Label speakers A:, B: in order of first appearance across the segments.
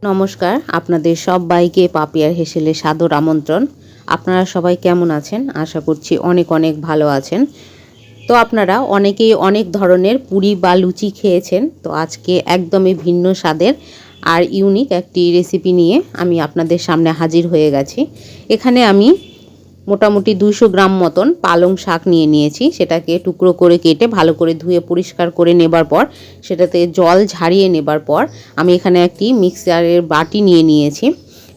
A: নমস্কার, আপনাদের সবাইকে পাপিয়ার হেসেলে সাদর আমন্ত্রণ। আপনারা সবাই কেমন আছেন? আশা করছি অনেক অনেক ভালো আছেন। তো আপনারা অনেকেই অনেক ধরনের পুরি বা লুচি খেয়েছেন। তো আজকে একদমই ভিন্ন স্বাদের আর ইউনিক একটি রেসিপি নিয়ে আমি আপনাদের সামনে হাজির হয়ে গেছি। এখানে আমি মোটামুটি 200 গ্রাম মতন পালং শাক নিয়ে নিয়েছি। সেটাকে টুকরো করে কেটে ভালো করে ধুয়ে পরিষ্কার করে নেবার পর সেটাতে জল ঝারিয়ে নেবার পর আমি এখানে একটি মিক্সচারের বাটি নিয়ে নিয়েছি।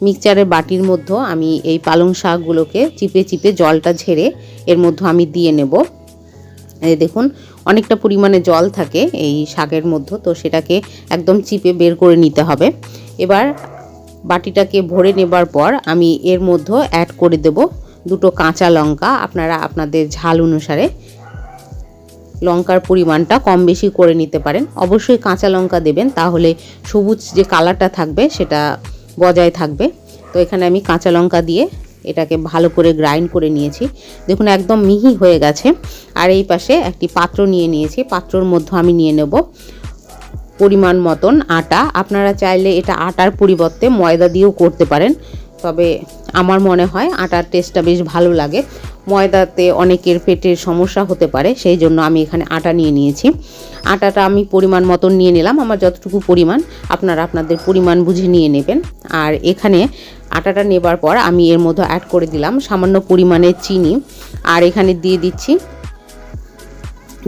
A: মিক্সচারের বাটির মধ্যে আমি এই পালং শাকগুলোকে চিপে চিপে জলটা ঝেড়ে এর মধ্যে আমি দিয়ে নেব। এই দেখুন, অনেকটা পরিমাণে জল থাকে এই শাকের মধ্যে, তো সেটাকে একদম চিপে বের করে নিতে হবে। এবার বাটিটাকে ভরে নেবার পর আমি এর মধ্যে অ্যাড করে দেব 2টো কাঁচা লঙ্কা। আপনারা আপনাদের ঝাল অনুসারে লঙ্কার পরিমাণটা কম বেশি করে নিতে পারেন। অবশ্যই কাঁচা লঙ্কা দেবেন, তাহলে সবুজ যে কালারটা থাকবে সেটা বজায় থাকবে। তো এখানে আমি কাঁচা লঙ্কা দিয়ে এটাকে ভালো করে গ্রাইন্ড করে নিয়েছি। দেখুন একদম মিহি হয়ে গেছে। আর এই পাশে একটি পাত্র নিয়ে নিয়েছি। পাত্রর মধ্যে আমি নিয়ে নেব পরিমাণ মতন আটা। আপনারা চাইলে এটা আটার পরিবর্তে ময়দা দিয়েও করতে পারেন, তবে আমার মনে হয় আটার টেস্টটা বেশ ভালো লাগে। ময়দাতে অনেকের পেটের সমস্যা হতে পারে, সেই জন্য আমি এখানে আটা নিয়ে নিয়েছি। আটাটা আমি পরিমাণ মতন নিয়ে নিলাম, আমার যতটুকু পরিমাণ আপনারা আপনাদের পরিমাণ বুঝে নিয়ে নেবেন। আর এখানে আটাটা নেবার পর আমি এর মধ্যে অ্যাড করে দিলাম সামান্য পরিমাণে চিনি, আর এখানে দিয়ে দিচ্ছি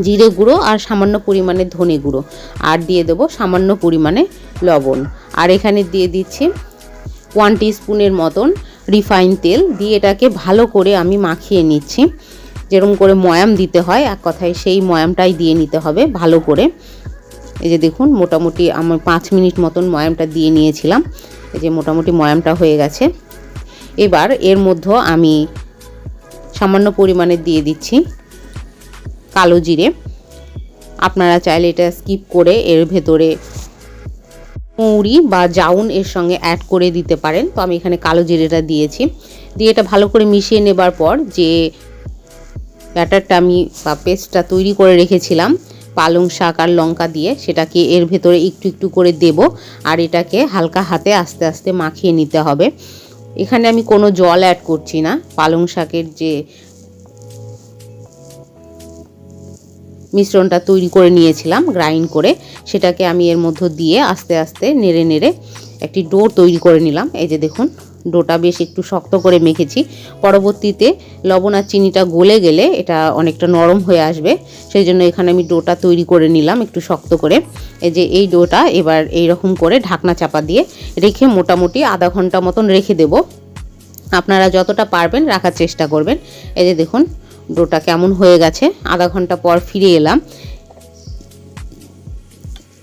A: জিরে গুঁড়ো আর সামান্য পরিমাণে ধনে গুঁড়ো, আর দিয়ে দেবো সামান্য পরিমাণে লবণ। আর এখানে দিয়ে দিচ্ছি 1 টিস্পুনের মতন রিফাইন তেল দিয়ে এটাকে ভালো করে আমি মাখিয়ে নিচ্ছি। যেরকম করে ময়াম দিতে হয়, এক কথায় সেই ময়ামটাই দিয়ে নিতে হবে ভালো করে। এই যে দেখুন, মোটামুটি আমার 5 মিনিট মতন ময়ামটা দিয়ে নিয়েছিলাম। এই যে মোটামুটি ময়ামটা হয়ে গেছে। এবার এর মধ্যে আমি সামান্য পরিমাণে দিয়ে দিচ্ছি কালো জিরে। আপনারা চাইলে এটা স্কিপ করে এর ভেতরে মৌরি বা জাউন এর সঙ্গে অ্যাড করে দিতে পারেন। তো আমি এখানে কালো জিরেটা দিয়েছি। দিয়ে এটা ভালো করে মিশিয়ে নেবার পর যে ব্যাটারটা আমি বা পেস্টটা তৈরি করে রেখেছিলাম পালং শাক আর লঙ্কা দিয়ে, সেটাকে এর ভেতরে একটু একটু করে দেব। আর এটাকে হালকা হাতে আস্তে আস্তে মাখিয়ে নিতে হবে। এখানে আমি কোনো জল অ্যাড করছি না। পালং শাকের যে মিশ্রণটা তৈরি করে নিয়েছিলাম গ্রাইন্ড করে, সেটাকে আমি এর মধ্যে দিয়ে আস্তে আস্তে নেড়ে নেড়ে একটি ডো তৈরি করে নিলাম। এই যে দেখুন, ডোটা বেশ একটু শক্ত করে মেখেছি। পরবর্তীতে লবণ আর চিনিটা গলে গেলে এটা অনেকটা নরম হয়ে আসবে, সেই জন্য এখানে আমি ডোটা তৈরি করে নিলাম একটু শক্ত করে। এই যে এই ডোটা এবার এই রকম করে ঢাকনা চাপা দিয়ে রেখে মোটামুটি আধা ঘন্টা মতন রেখে দেব। আপনারা যতটা পারবেন রাখার চেষ্টা করবেন। এই যে দেখুন ডোটা কেমন হয়ে গেছে। আধা ঘন্টা পর ফিরে এলাম।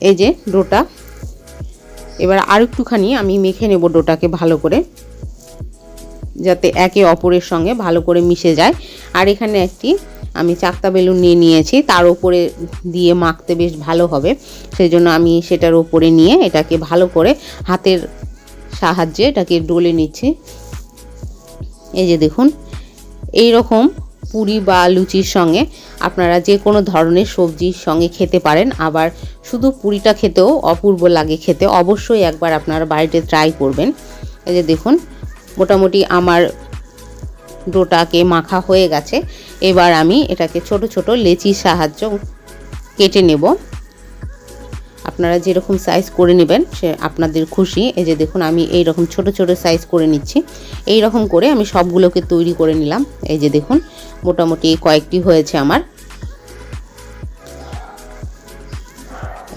A: এই যে ডোটা এবার আর একটুখানি আমি মেখে নেব ডোটাকে ভালো করে, যাতে একে অপরের সঙ্গে ভালো করে মিশে যায়। আর এখানে একটি আমি চাকতা বেলুন নিয়ে নিয়েছি, তার উপরে দিয়ে মাখতে বেশ ভালো হবে, সেই জন্য আমি সেটার উপরে নিয়ে এটাকে ভালো করে হাতের সাহায্যে এটাকে ডলে নিচ্ছি। এই যে দেখুন, এই রকম পুরি বা লুচির সঙ্গে আপনারা যে কোনো ধরনের সবজির সঙ্গে খেতে পারেন। আবার শুধু পুরিটা খেতেও অপূর্ব লাগে খেতে। অবশ্যই একবার আপনারা বাড়িতে ট্রাই করবেন। এই যে দেখুন, মোটামুটি আমার ডোটাকে মাখা হয়ে গেছে। এবার আমি এটাকে ছোট ছোট লেচির সাহায্য কেটে নেব। আপনারা যেরকম সাইজ করে নেবেন সে আপনাদের খুশি। এই যে দেখুন, আমি এই রকম ছোট ছোট সাইজ করে নিচ্ছি। এই রকম করে আমি সবগুলোকে তৈরি করে নিলাম। এই যে দেখুন, মোটামুটি কয়েকটি হয়েছে আমার।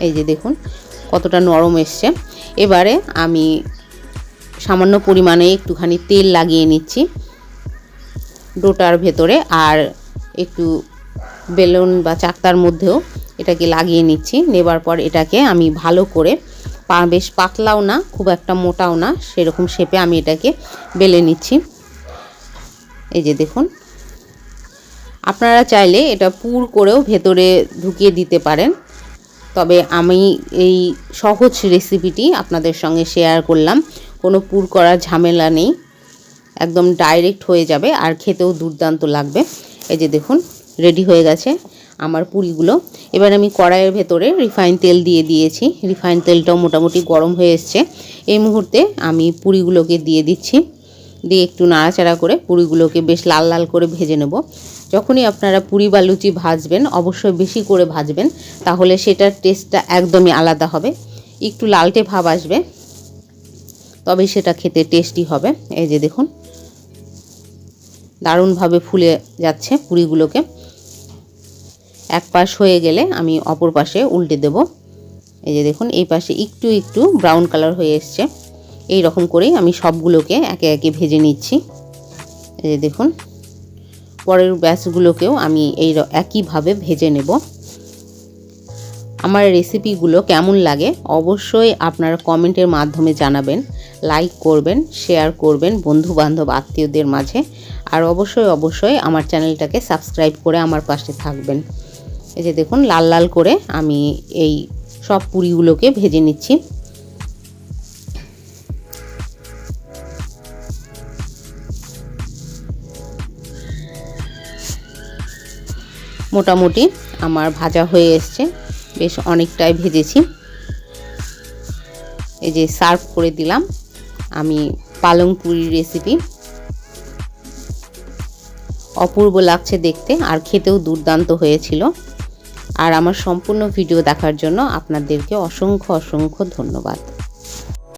A: এই যে দেখুন কতটা নরম এসছে। এবারে আমি সামান্য পরিমাণে একটুখানি তেল লাগিয়ে নিচ্ছি ডোটার ভেতরে, আর একটু বেলুন বা চাকতার মধ্যেও এটাকে লাগিয়ে নিচ্ছি। নেবার পর এটাকে আমি ভালো করে বেশ পাতলাও না খুব একটা মোটাও না সেরকম শেপে আমি এটাকে বেলে নিচ্ছি। এই যে দেখুন, আপনারা চাইলে এটা পুর করেও ভেতরে ঢুকিয়ে দিতে পারেন, তবে আমি এই সহজ রেসিপিটি আপনাদের সঙ্গে শেয়ার করলাম। কোনো পুর করার ঝামেলা নেই, একদম ডাইরেক্ট হয়ে যাবে আর খেতেও দুর্দান্ত লাগবে। এই যে দেখুন রেডি হয়ে গেছে আমার পুরিগুলো। এবার আমি কড়াইয়ের ভেতরে রিফাইন তেল দিয়ে দিয়েছি। রিফাইন তেলটাও মোটামুটি গরম হয়ে এসছে। এই মুহূর্তে আমি পুরিগুলোকে দিয়ে দিচ্ছি, দিয়ে একটু নাড়াচাড়া করে পুরিগুলোকে বেশ লাল লাল করে ভেজে নেব। যখনই আপনারা পুরি বা লুচি ভাজবেন অবশ্যই বেশি করে ভাজবেন, তাহলে সেটার টেস্টটা একদমই আলাদা হবে। একটু লালটে ভাব আসবে, তবে সেটা খেতে টেস্টি হবে। এই যে দেখুন দারুণভাবে ফুলে যাচ্ছে পুরিগুলোকে। এক পাশ হয়ে গেলে আমি অপর পাশে উল্টে দেব। এই যে দেখুন এই পাশে একটু একটু ব্রাউন কালার হয়ে এসছে। এই রকম করেই আমি সবগুলোকে একে একে ভেজে নিচ্ছি। এই যে দেখুন পরের ব্যাচগুলোকেও আমি এই একইভাবে ভেজে নেব। আমার রেসিপিগুলো কেমন লাগে অবশ্যই আপনারা কমেন্টের মাধ্যমে জানাবেন, লাইক করবেন, শেয়ার করবেন বন্ধু বান্ধব আত্মীয়দের মাঝে, আর অবশ্যই আমার চ্যানেলটাকে সাবস্ক্রাইব করে আমার পাশে থাকবেন। এই যে দেখুন লাল লাল করে আমি এই সব পুরিগুলোকে ভেজে নিচ্ছি। মোটামুটি আমার ভাজা হয়ে এসছে, বেশ অনেকটাই ভেজেছি। এই যে সার্ভ করে দিলাম আমি পালং পুরির রেসিপি। অপূর্ব লাগছে দেখতে আর খেতেও দুর্দান্ত হয়েছিল। আর আমার সম্পূর্ণ ভিডিও দেখার জন্য আপনাদেরকে অসংখ্য ধন্যবাদ।